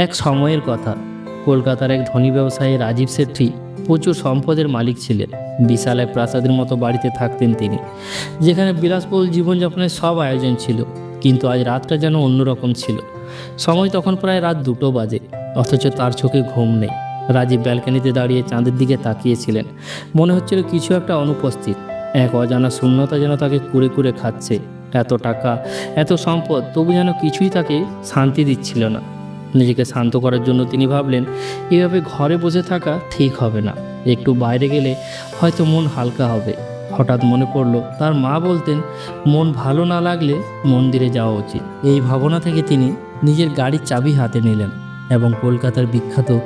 এক সময়ের কথা, কলকাতার এক ধনী ব্যবসায়ী রাজীব শেট্টি প্রচুর সম্পদের মালিক ছিলেন। বিশাল এক প্রাসাদের মতো বাড়িতে থাকতেন তিনি, যেখানে বিলাসবহুল জীবনযাপনের সব আয়োজন ছিল। কিন্তু আজ রাতটা যেন অন্যরকম ছিল। সময় তখন প্রায় রাত 2টো বাজে, অথচ তার চোখে ঘুম নেই। রাজীব ব্যালকনিতে দাঁড়িয়ে চাঁদের দিকে তাকিয়েছিলেন। মনে হচ্ছিল কিছু একটা অনুপস্থিত। এক অজানা শূন্যতা যেন তাকে কুরে কুরে খাচ্ছে। এত টাকা, এত সম্পদ, তবু যেন কিছুই তাকে শান্তি দিচ্ছিল না। নিজেকে শান্ত করার জন্য তিনি ভাবলেন, এভাবে ঘরে বসে থাকা ঠিক হবে না। একটু বাইরে গেলে হয়তো মন হালকা হবে। হঠাৎ মনে পড়ল, তার মা বলতেন, মন ভালো না লাগলে মন্দিরে যাওয়া উচিত। এই ভাবনা থেকে তিনি নিজের গাড়ির চাবি হাতে নিলেন এবং কলকাতার বিখ্যাত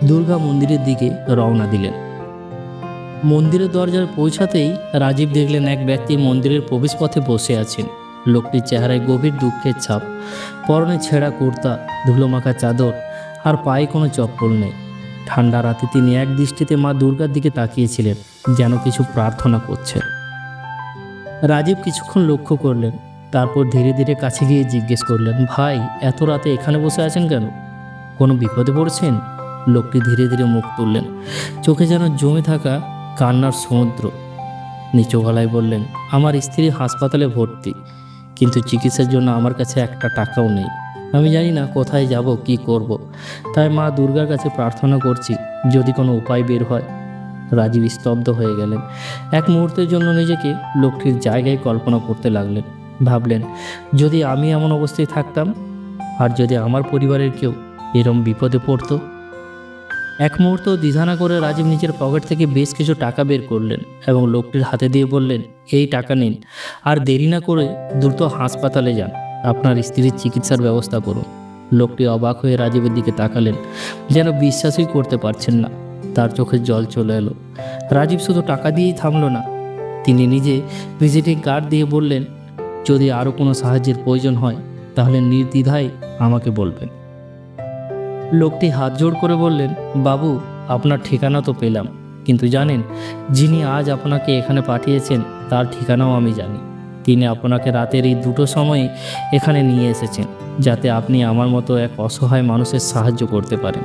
দুর্গা মন্দিরের দিকে রওনা দিলেন। মন্দিরের দরজায় পৌঁছাতেই রাজীব দেখলেন এক ব্যক্তি মন্দিরের প্রবেশপথে বসে আছেন। লোকটির চেহারায় গভীর দুঃখের ছাপ। পরনে ছেঁড়া কুর্তা, ধুলোমাখা চাদর, আর পায়ে কোনো চপ্পল নেই। ঠান্ডা রাতে তিনি এক দৃষ্টিতে মা দুর্গার দিকে তাকিয়েছিলেন, যেন কিছু প্রার্থনা করছেন। রাজীব কিছুক্ষণ লক্ষ্য করলেন, তারপর ধীরে ধীরে কাছে গিয়ে জিজ্ঞেস করলেন, ভাই, এত রাতে এখানে বসে আছেন কেন? কোনো বিপদে পড়ছেন? লোকটি ধীরে ধীরে মুখ তুললেন, চোখে যেন জমে থাকা কান্নার সমুদ্র। নিচু গলায় বললেন, আমার স্ত্রী হাসপাতালে ভর্তি, কিন্তু চিকিৎসার জন্য আমার কাছে একটা টাকাও নেই। আমি জানি না কোথায় যাব, কি করব। তাই মা দুর্গার কাছে প্রার্থনা করছি, যদি কোনো উপায় বের হয়। রাজীব স্তব্ধ হয়ে গেলেন। এক মুহূর্তের জন্য নিজেকে লোকটির জায়গায় কল্পনা করতে লাগলেন। ভাবলেন, যদি আমি এমন অবস্থায় থাকতাম, আর যদি আমার পরিবারের কেউ এরম বিপদে পড়তো। এক মুহূর্ত দ্বিধা না করে রাজীব নিজের পকেট থেকে বেশ কিছু টাকা বের করলেন এবং লোকটির হাতে দিয়ে বললেন, এই টাকা নিন, আর দেরি না করে দ্রুত হাসপাতালে যান, আপনার স্ত্রীর চিকিৎসার ব্যবস্থা করুন। লোকটি অবাক হয়ে রাজীবের দিকে তাকালেন, যেন বিশ্বাসই করতে পারছেন না। তার চোখে জল চলে এলো। রাজীব শুধু টাকা দিয়েই থামল না, তিনি নিজে ভিজিটিং কার্ড দিয়ে বললেন, যদি আরও কোনো সাহায্যের প্রয়োজন হয় তাহলে নির্দ্বিধায় আমাকে বলবেন। লোকটি হাত জোড় করে বললেন, বাবু, আপনার ঠিকানা তো পেলাম, কিন্তু জানেন, যিনি আজ আপনাকে এখানে পাঠিয়েছেন তার ঠিকানাও আমি জানি। তিনি আপনাকে রাতের এই 2টো সময়ে এখানে নিয়ে এসেছেন, যাতে আপনি আমার মতো এক অসহায় মানুষের সাহায্য করতে পারেন।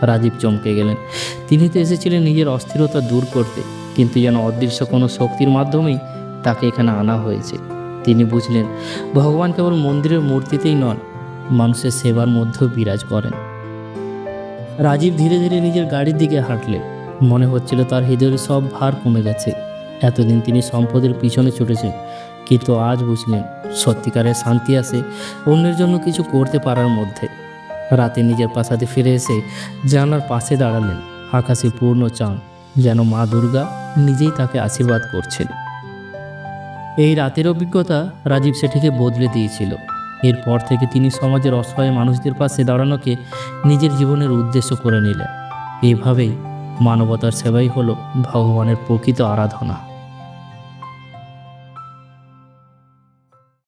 রাজীব চমকে গেলেন। তিনি তো এসেছিলেন নিজের অস্থিরতা দূর করতে, কিন্তু যেন অদৃশ্য কোনো শক্তির মাধ্যমেই তাকে এখানে আনা হয়েছে। তিনি বুঝলেন, ভগবান কেবল মন্দিরের মূর্তিতেই নন, মানুষের সেবার মধ্যেও বিরাজ করেন। রাজীব ধীরে ধীরে নিজের গাড়ির দিকে হাঁটলেন। মনে হচ্ছিল তার হৃদয়ের সব ভার কমে গেছে। এতদিন তিনি সম্পদের পিছনে ছুটেছেন, কিন্তু আজ বুঝলেন, সত্যিকারের শান্তি আসে অন্যের জন্য কিছু করতে পারার মধ্যে। রাতে নিজের প্রাসাদে ফিরে এসে জানালার পাশে দাঁড়ালেন। আকাশে পূর্ণ চাঁদ, যেন মা দুর্গা নিজেই তাকে আশীর্বাদ করছেন। এই রাতের অভিজ্ঞতা রাজীব সেটিকে বদলে দিয়েছিল। এরপর থেকে তিনি সমাজের অসহায় মানুষদের পাশে দাঁড়ানোকে নিজের জীবনের উদ্দেশ্য করে নিলেন। এইভাবেই মানবতার সেবাই হলো ভগবানের প্রকৃত আরাধনা।